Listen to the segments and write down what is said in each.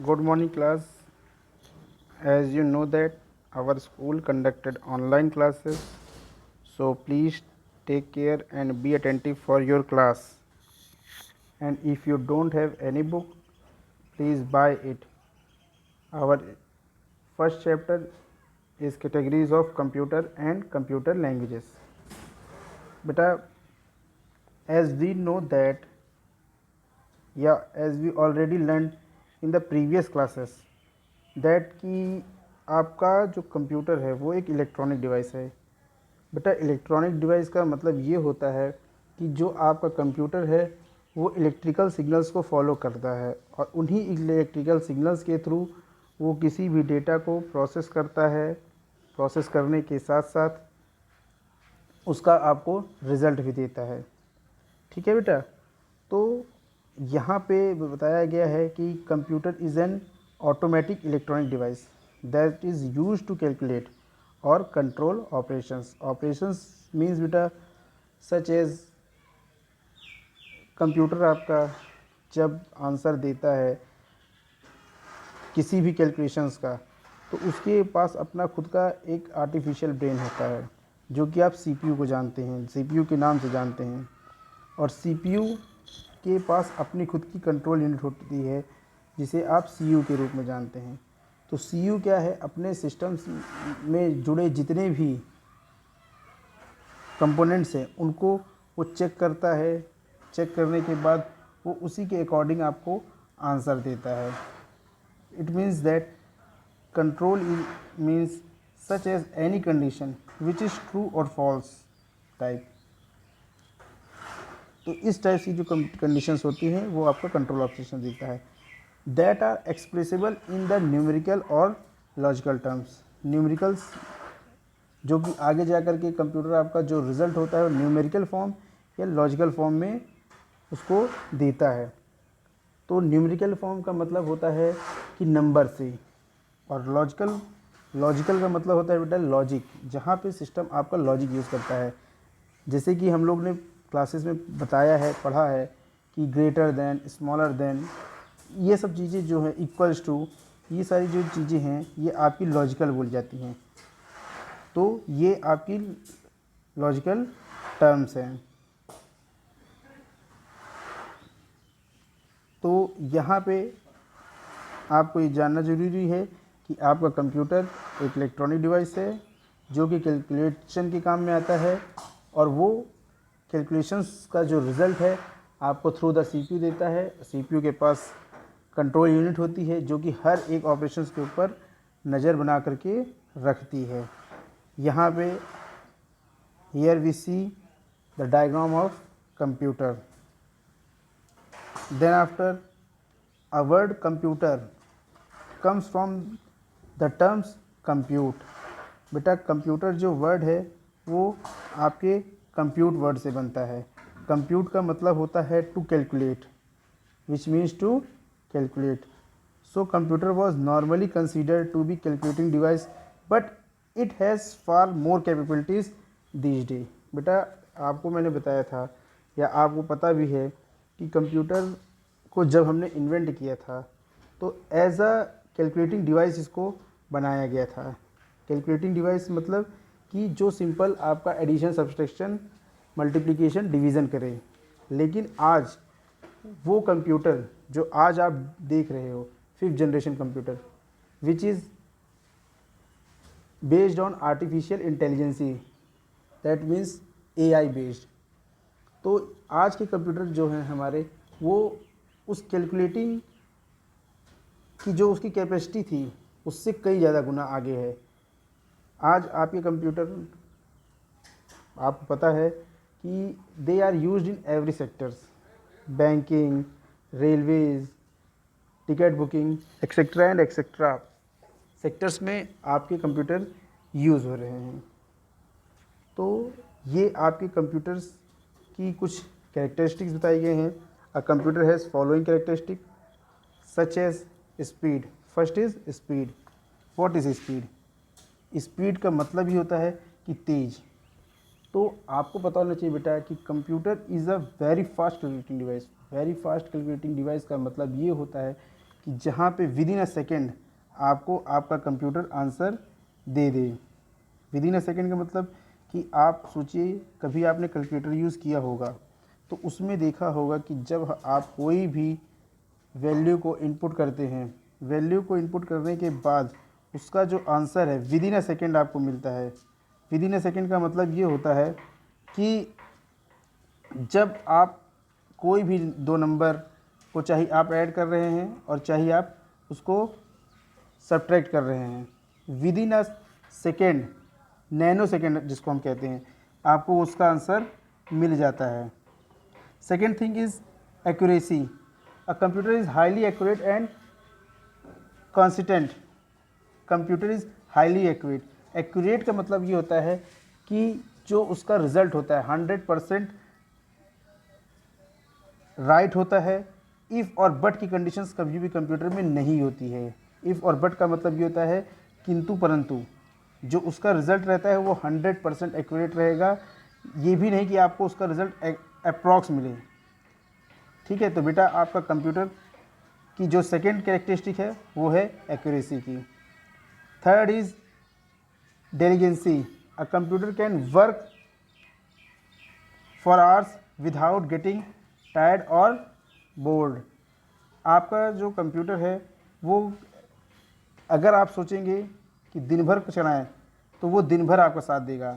Good morning, class. As you know that our school conducted online classes, so please take care and be attentive for your class. And if you don't have any book, please buy it. Our first chapter is categories of computer and computer languages. Beta, as we know that, as we already learned in the previous classes, that कि आपका जो computer है वो एक electronic device है। बेटा, electronic device का मतलब ये होता है कि जो आपका कंप्यूटर है वो इलेक्ट्रिकल सिग्नल्स को फॉलो करता है और उन्हीं इलेक्ट्रिकल सिग्नल्स के थ्रू वो किसी भी डेटा को प्रोसेस करता है। प्रोसेस करने के साथ साथ उसका आपको रिज़ल्ट भी देता है। ठीक है बेटा, तो यहाँ पे बताया गया है कि computer is an automatic electronic device that is use to calculate और कंट्रोल ऑपरेशंस। ऑपरेशंस मीन्स बेटा सच एज कंप्यूटर आपका जब आंसर देता है किसी भी कैलकुलेशंस का, तो उसके पास अपना खुद का एक आर्टिफिशियल ब्रेन होता है जो कि आप सीपीयू को जानते हैं, सीपीयू के नाम से जानते हैं। और सीपीयू के पास अपनी खुद की कंट्रोल यूनिट होती है जिसे आप सीयू के रूप में जानते हैं। तो सीयू क्या है, अपने सिस्टम्स में जुड़े जितने भी कंपोनेंट्स हैं उनको वो चेक करता है। चेक करने के बाद वो उसी के अकॉर्डिंग आपको आंसर देता है। It means that control means such as any condition which is true और फॉल्स टाइप। तो इस टाइप की जो कंडीशंस होती हैं वो आपका कंट्रोल ऑपरेशन देता है। That are expressible in the numerical और लॉजिकल टर्म्स। न्यूमेरिकल्स जो कि आगे जा कर के कंप्यूटर आपका जो रिज़ल्ट होता है वो न्यूमेरिकल फॉर्म या लॉजिकल फॉर्म में उसको देता है। तो न्यूमेरिकल फॉर्म का मतलब होता है कि नंबर से, और लॉजिकल का मतलब होता है बेटा लॉजिक, जहाँ पे सिस्टम आपका लॉजिक यूज़ करता है। जैसे कि हम लोग ने क्लासेस में बताया है, पढ़ा है कि ग्रेटर देन, स्मॉलर देन, ये सब चीज़ें जो है इक्वल्स टू, ये सारी जो चीज़ें हैं ये आपकी लॉजिकल बोली जाती हैं। तो ये आपकी लॉजिकल टर्म्स हैं। तो यहाँ पे आपको ये जानना ज़रूरी है कि आपका कंप्यूटर एक इलेक्ट्रॉनिक डिवाइस है जो कि कैलकुलेशन के काम में आता है, और वो कैलकुलेशंस का जो रिज़ल्ट है आपको थ्रू द सीपीयू देता है। सीपीयू के पास कंट्रोल यूनिट होती है जो कि हर एक ऑपरेशंस के ऊपर नज़र बना करके रखती है। यहाँ पे here we see the diagram of computer. Then after a word computer comes from the terms compute. बेटा, कंप्यूटर जो वर्ड है वो आपके कंप्यूट वर्ड से बनता है। कंप्यूट का मतलब होता है to calculate, which means to calculate. So computer was normally considered to be calculating device, but it has far more capabilities these days. बेटा, आपको मैंने बताया था या आपको पता भी है कि कंप्यूटर को जब हमने इन्वेंट किया था तो एज अ कैलकुलेटिंग डिवाइस इसको बनाया गया था। कैलकुलेटिंग डिवाइस मतलब कि जो सिंपल आपका एडिशन, सब्सट्रैक्शन, मल्टीप्लिकेशन, डिवीज़न करे। लेकिन आज वो कंप्यूटर जो आज आप देख रहे हो, 5th generation computer, which is based on artificial intelligence, that means AI based. तो आज के कंप्यूटर जो हैं हमारे, वो उस कैलकुलेटिंग की जो उसकी कैपेसिटी थी उससे कई ज़्यादा गुना आगे है। आज आपके कंप्यूटर, आपको पता है कि they are used in every sectors, banking, railways, ticket booking, etcetera and etcetera sectors में आपके कंप्यूटर यूज़ हो रहे हैं। तो ये आपके कंप्यूटर्स की कुछ कैरेक्टरिस्टिक्स बताई गए हैं। A computer has following characteristic such as speed. First is speed. What is speed? Speed का मतलब ही होता है कि तेज़। तो आपको पता होना चाहिए बेटा कि computer is a very fast calculating device. Very fast calculating device का मतलब ये होता है कि जहाँ पे विद इन अ सेकेंड आपको आपका computer answer they they. With in a second का मतलब कि आप सोचिए कभी आपने कैलकुलेटर यूज़ किया होगा तो उसमें देखा होगा कि जब आप कोई भी वैल्यू को इनपुट करते हैं, वैल्यू को इनपुट करने के बाद उसका जो आंसर है विद इन अ सेकेंड आपको मिलता है। विद इन अ सेकेंड का मतलब ये होता है कि जब आप कोई भी दो नंबर को चाहे आप ऐड कर रहे हैं और चाहे आप उसको सब्ट्रैक्ट कर रहे हैं, with in a second, nano second जिसको हम कहते हैं, आपको उसका आंसर मिल जाता है। Second thing is accuracy. A computer is highly accurate and consistent. Computer is highly accurate. Accurate का मतलब ये होता है कि जो उसका रिजल्ट होता है 100% राइट होता है। इफ़ और बट की कंडीशंस कभी भी कंप्यूटर में नहीं होती है। इफ़ और बट का मतलब ये होता है किंतु परंतु, जो उसका रिज़ल्ट रहता है वो 100% एक्यूरेट रहेगा। ये भी नहीं कि आपको उसका रिज़ल्ट अप्रॉक्स मिले। ठीक है, तो बेटा आपका कंप्यूटर की जो सेकेंड कैरेक्टरिस्टिक है वो है एक्यूरेसी की। Third is diligence. A computer can work for hours without getting tired or bored. आपका जो कंप्यूटर है वो, अगर आप सोचेंगे कि दिन भर चलाएं तो वो दिन भर आपका साथ देगा।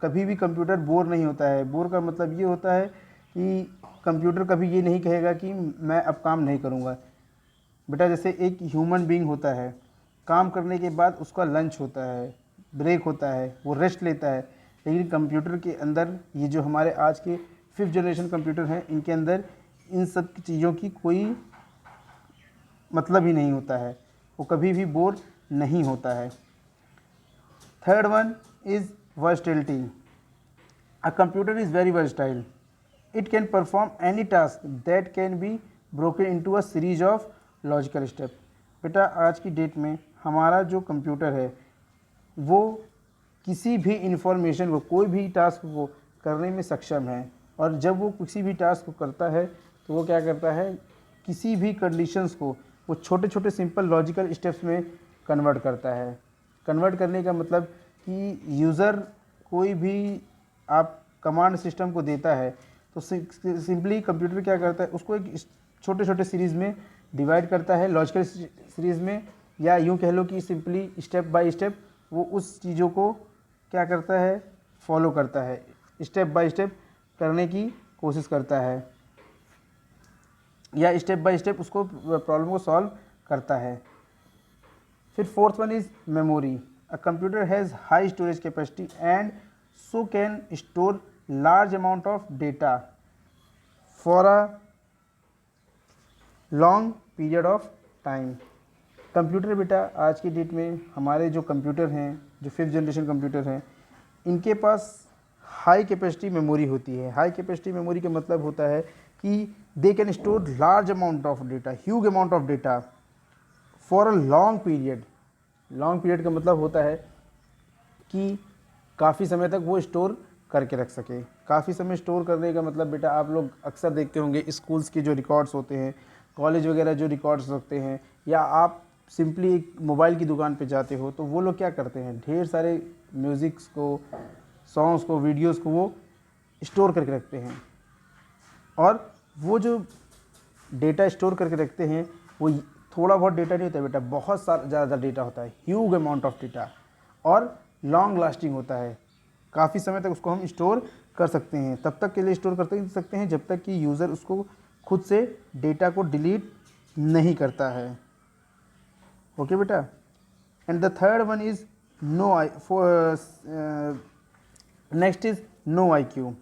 कभी भी कंप्यूटर बोर नहीं होता है। बोर का मतलब ये होता है कि कंप्यूटर कभी ये नहीं कहेगा कि मैं अब काम नहीं करूँगा। बेटा जैसे एक ह्यूमन बीइंग होता है, काम करने के बाद उसका लंच होता है, ब्रेक होता है, वो रेस्ट लेता है, लेकिन कंप्यूटर के अंदर ये जो हमारे आज के 5th जनरेशन कंप्यूटर हैं, इनके अंदर इन सब चीज़ों की कोई मतलब ही नहीं होता है, वो कभी भी बोर नहीं होता है। Third one is versatility. A computer is very versatile. It can perform any task that can be broken into a series of logical step. बेटा आज की डेट में हमारा जो कंप्यूटर है वो किसी भी इंफॉर्मेशन को, कोई भी टास्क को करने में सक्षम है। और जब वो किसी भी टास्क को करता है तो वो क्या करता है, किसी भी कंडीशंस को वो छोटे छोटे सिंपल लॉजिकल स्टेप्स में कन्वर्ट करता है। कन्वर्ट करने का मतलब कि यूज़र कोई भी आप कमांड सिस्टम को देता है तो सिंपली कंप्यूटर क्या करता है, उसको एक छोटे छोटे सीरीज़ में डिवाइड करता है, लॉजिकल सीरीज़ में, या यूँ कह लो कि सिंपली स्टेप बाय स्टेप वो उस चीज़ों को क्या करता है, फॉलो करता है, स्टेप बाय स्टेप करने की कोशिश करता है, या स्टेप बाय स्टेप उसको प्रॉब्लम को सॉल्व करता है। फिर fourth one is memory. A computer has high storage capacity and so can store large amount of data for a long period of time. Computer बेटा आज की डेट में हमारे जो कंप्यूटर हैं, जो 5th जनरेशन कंप्यूटर हैं, इनके पास हाई कैपेसिटी मेमोरी होती है। हाई कैपेसिटी मेमोरी का मतलब होता है कि they can store large amount of data, huge amount of data for a long period. Long period का मतलब होता है कि काफ़ी समय तक वो स्टोर करके रख सके। काफ़ी समय स्टोर करने का मतलब बेटा आप लोग अक्सर देखते होंगे स्कूल्स के जो रिकॉर्ड्स होते हैं, कॉलेज वगैरह जो रिकॉर्ड्स रखते हैं, या आप सिंपली एक मोबाइल की दुकान पे जाते हो तो वो लोग क्या करते हैं, ढेर सारे म्यूज़िक्स को, सॉन्ग्स को, वीडियोस को वो स्टोर करके रखते हैं। और वो जो डेटा स्टोर करके रखते हैं वो थोड़ा बहुत डेटा नहीं होता है बेटा, बहुत सारा ज़्यादा डेटा होता है, ह्यूज अमाउंट ऑफ डेटा, और लॉन्ग लास्टिंग होता है। काफ़ी समय तक उसको हम स्टोर कर सकते हैं। तब तक के लिए स्टोर करते सकते हैं जब तक कि यूज़र उसको खुद से डेटा को डिलीट नहीं करता है। ओके बेटा। And the third one is no I next is no I Q.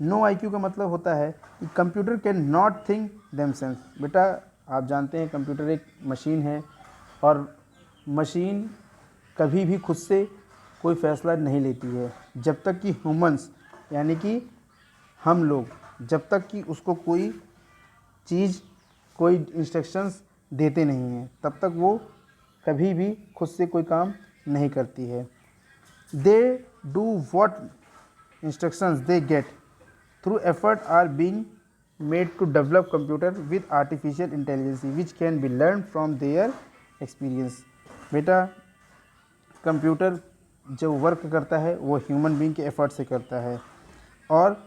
No I Q का मतलब होता है कि computer can not think themself. बेटा आप जानते हैं कंप्यूटर एक मशीन है और मशीन कभी भी खुद से कोई फैसला नहीं लेती है जब तक कि ह्यूमंस, यानी कि हम लोग, जब तक कि उसको कोई चीज़, कोई इंस्ट्रक्शंस देते नहीं हैं तब तक वो कभी भी खुद से कोई काम नहीं करती है। They do what instructions they get through effort are being made to develop computer with artificial intelligence which can be learned from their experience। बेटा कंप्यूटर जो वर्क करता है वो ह्यूमन बीइंग के एफर्ट से करता है। और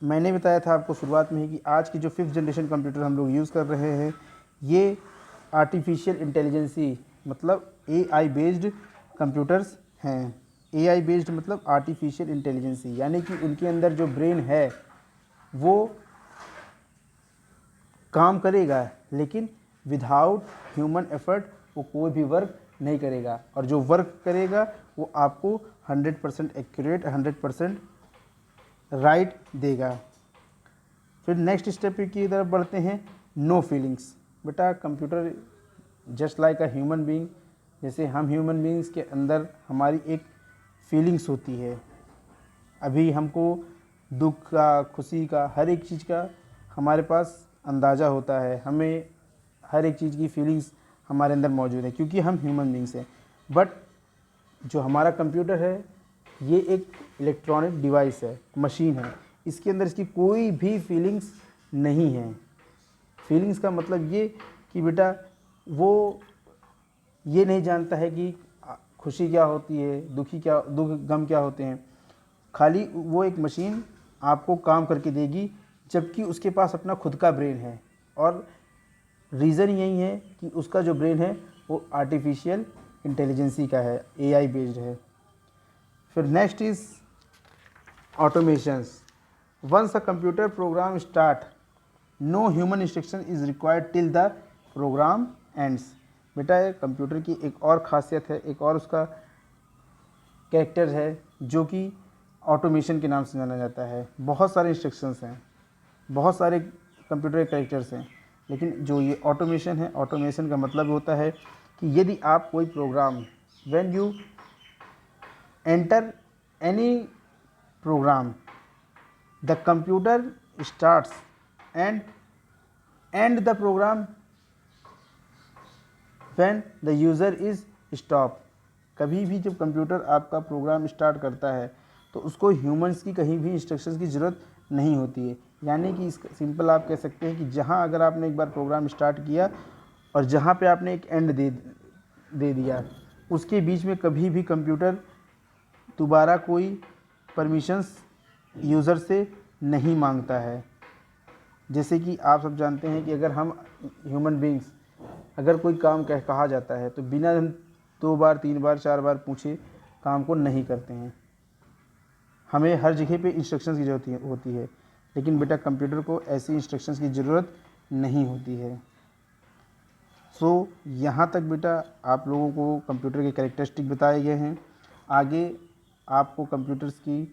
मैंने बताया था आपको शुरुआत में ही कि आज की जो 5th जनरेशन कंप्यूटर हम लोग यूज़ कर रहे हैं ये आर्टिफिशियल इंटेलिजेंसी मतलब AI बेस्ड कंप्यूटर्स हैं। AI बेस्ड मतलब आर्टिफिशियल इंटेलिजेंसी, यानी कि उनके अंदर जो ब्रेन है वो काम करेगा लेकिन विदाउट ह्यूमन एफर्ट वो कोई भी वर्क नहीं करेगा, और जो वर्क करेगा वो आपको 100% एक्यूरेट 100% राइट देगा। फिर नेक्स्ट स्टेप की तरफ बढ़ते हैं, नो फीलिंग्स। बेटा computer just like a human being, जैसे हम ह्यूमन बीइंग्स के अंदर हमारी एक फीलिंग्स होती है। अभी हमको दुख का, खुशी का, हर एक चीज़ का हमारे पास अंदाज़ा होता है, हमें हर एक चीज़ की फीलिंग्स हमारे अंदर मौजूद है क्योंकि हम ह्यूमन बीइंग्स हैं। बट जो हमारा कंप्यूटर है ये एक इलेक्ट्रॉनिक डिवाइस है, मशीन है, इसके अंदर इसकी कोई भी फीलिंग्स नहीं है। फीलिंग्स का मतलब ये कि बेटा वो ये नहीं जानता है कि खुशी क्या होती है, दुख गम क्या होते हैं। खाली वो एक मशीन आपको काम करके देगी, जबकि उसके पास अपना खुद का ब्रेन है। और रीज़न यही है कि उसका जो ब्रेन है वो आर्टिफिशियल इंटेलिजेंसी का है, AI बेस्ड है। फिर next is automations. Once a computer program start no human instruction is required till the program ends. बेटा ये कंप्यूटर की एक और ख़ासियत है, एक और उसका कैरेक्टर है जो कि ऑटोमेशन के नाम से जाना जाता है। बहुत सारे इंस्ट्रक्शंस हैं, बहुत सारे कंप्यूटर के कैरेक्टर्स हैं, लेकिन जो ये ऑटोमेशन है, ऑटोमेशन का मतलब होता है कि यदि आप कोई program, when you enter any program the computer starts and and the program when the user is stop. कभी भी जब कंप्यूटर आपका प्रोग्राम स्टार्ट करता है तो उसको ह्यूमंस की कहीं भी इंस्ट्रक्शंस की ज़रूरत नहीं होती है। यानी कि इस सिंपल आप कह सकते हैं कि जहाँ अगर आपने एक बार प्रोग्राम स्टार्ट किया और जहाँ पे आपने एक एंड दे दिया, उसके बीच में कभी भी कंप्यूटर दोबारा कोई परमिशंस यूज़र से नहीं मांगता है। जैसे कि आप सब जानते हैं कि अगर हम ह्यूमन बीइंग्स अगर कोई काम कहा जाता है तो बिना हम 2 बार 3 बार 4 बार पूछे काम को नहीं करते हैं। हमें हर जगह पे इंस्ट्रक्शंस की ज़रूरत होती है, लेकिन बेटा कंप्यूटर को ऐसी इंस्ट्रक्शंस की ज़रूरत नहीं होती है। सो यहाँ तक बेटा आप लोगों को कंप्यूटर के कैरेक्टरिस्टिक बताए गए हैं। आगे आपको कंप्यूटर्स की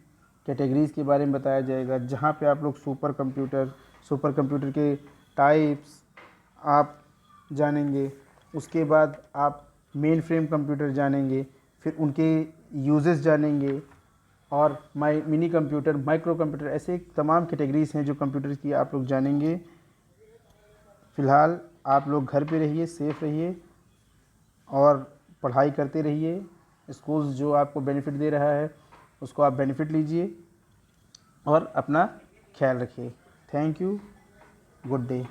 कैटेगरीज़ के बारे में बताया जाएगा, जहाँ पे आप लोग सुपर कंप्यूटर के टाइप्स आप जानेंगे। उसके बाद आप मेन फ्रेम कंप्यूटर जानेंगे, फिर उनके यूजेस जानेंगे, और मिनी कंप्यूटर, माइक्रो कंप्यूटर, ऐसे तमाम कैटेगरीज़ हैं जो कंप्यूटर की आप लोग जानेंगे। फ़िलहाल आप लोग घर पे रहिए, सेफ़ रहिए और पढ़ाई करते रहिए। स्कूल्स जो आपको बेनिफिट दे रहा है उसको आप बेनिफिट लीजिए और अपना ख्याल रखिए। Thank you, good day.